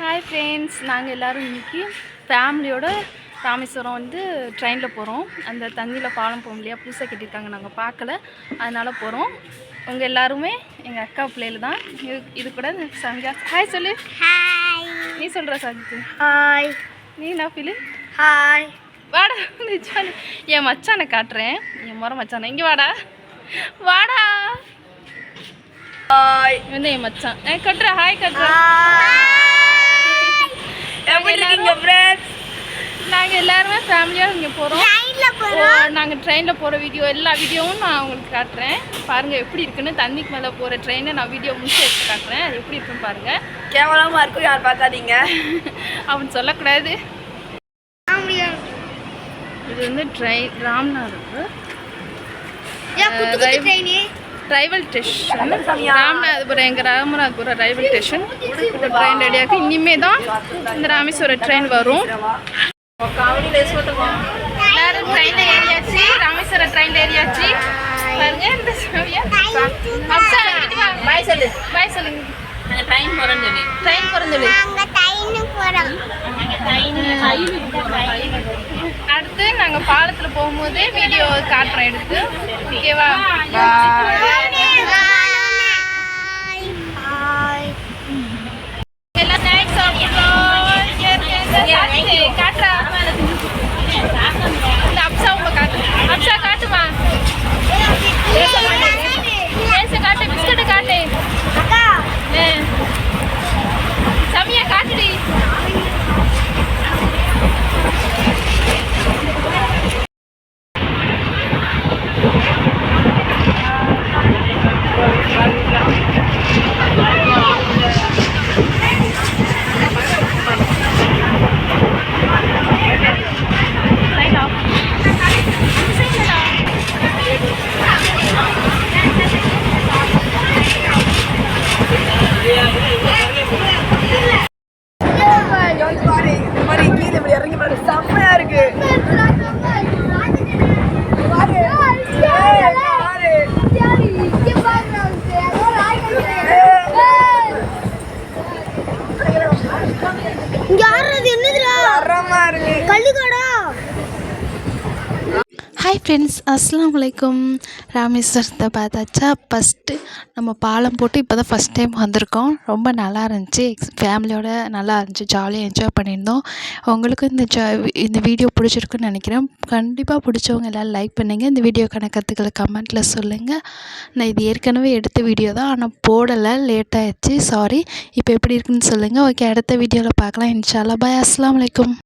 Hi friends, நாங்கள் எல்லோரும் இன்றைக்கி ஃபேமிலியோட ராமேஸ்வரம் வந்து ட்ரெயினில் போகிறோம். அந்த தண்ணியில் பாலம் போகும் இல்லையா, புதுசாக கட்டியிருக்காங்க, நாங்கள் பார்க்கல, அதனால் போகிறோம். உங்கள் எல்லாருமே எங்கள் அக்கா பிள்ளைகள் தான். இது கூட சந்தியா. ஹாய் சொல்லு. ஹாய். நீ சொல்கிற சஜித்து. ஹாய். நீ என்ன ஃபீலு? ஹாய். வாடா நிஜாலி. என் மச்சானை காட்டுறேன், என் முறை மச்சானை. இங்கே வாடா வாடா. ஹாய். வந்து என் மச்சான் கட்டுற. ஹாய் கட்டுற. நாங்கள் எல்லாருமே ஃபேமிலியாக இங்கே போகிறோம். நாங்கள் ட்ரெயினில் போகிற வீடியோ எல்லா வீடியோவும் நான் உங்களுக்கு காட்டுறேன். பாருங்கள் எப்படி இருக்குன்னு. தண்ணிக்கு மேலே போகிற ட்ரெயினை நான் வீடியோ முடிச்சு எடுத்து காட்டுறேன். அது எப்படி இருக்குன்னு பாருங்கள். கேவலமாக இருக்கும், யார் பார்க்காதீங்க அப்படின்னு சொல்லக்கூடாது. இது வந்து train Ramnath railway station. Ramanathapuram, எங்கள் ராமநாதபுரம் ரயில்வே ஸ்டேஷன். இந்த ட்ரெயின் ரெடியாக இனிமே தான் இந்த ராமேஸ்வரம் ட்ரெயின் வரும். எல்லாரும் ட்ரெயினில் ஏறியாச்சு, ராமேஸ்வரம் ட்ரெயினில் ஏறியாச்சு. பாருங்க இந்த பாய் சொல்லு. பாய் சொல்லுங்க. ட்ரெயின் போகிறோன்னு சொல்லி. ட்ரெயின் போகிறோன்னு சொல்லி. அடுத்து நாங்கள் பாலத்தில் போகும்போது வீடியோ காட்டுறோம் எடுத்து. ஓகேவா? எல்லாம் ஸ்நாக்ஸ் காட்டுறா. இந்த அப்சா உங்க காட்டு. அப்சா காட்டுமா. காட்டு. பிஸ்கட்டு காட்டு. சமியா காட்டுடி. செம்மையா இருக்கு. ஹாய் ஃப்ரெண்ட்ஸ், அஸ்ஸலாமு அலைக்கும். ராமேஸ்வரத்தை பார்த்தாச்சா. ஃபஸ்ட்டு நம்ம பாலம் போட்டு இப்போ தான் ஃபஸ்ட் டைம் வந்திருக்கோம். ரொம்ப நல்லா இருந்துச்சு. ஃபேமிலியோட நல்லா இருந்துச்சு. ஜாலியாக என்ஜாய் பண்ணியிருந்தோம். உங்களுக்கு இந்த வீடியோ பிடிச்சிருக்குன்னு நினைக்கிறேன். கண்டிப்பாக பிடிச்சவங்க எல்லோரும் லைக் பண்ணுங்கள். இந்த வீடியோக்கான கருத்துக்களை கமெண்ட்டில் சொல்லுங்கள். நான் இது ஏற்கனவே எடுத்த வீடியோ தான், ஆனால் போடலை, லேட்டாகிடுச்சு, சாரி. இப்போ எப்படி இருக்குன்னு சொல்லுங்கள். ஓகே, அடுத்த வீடியோவில் பார்க்கலாம் இன்ஷா அல்லாஹ். பாய். அஸ்ஸலாமு அலைக்கும்.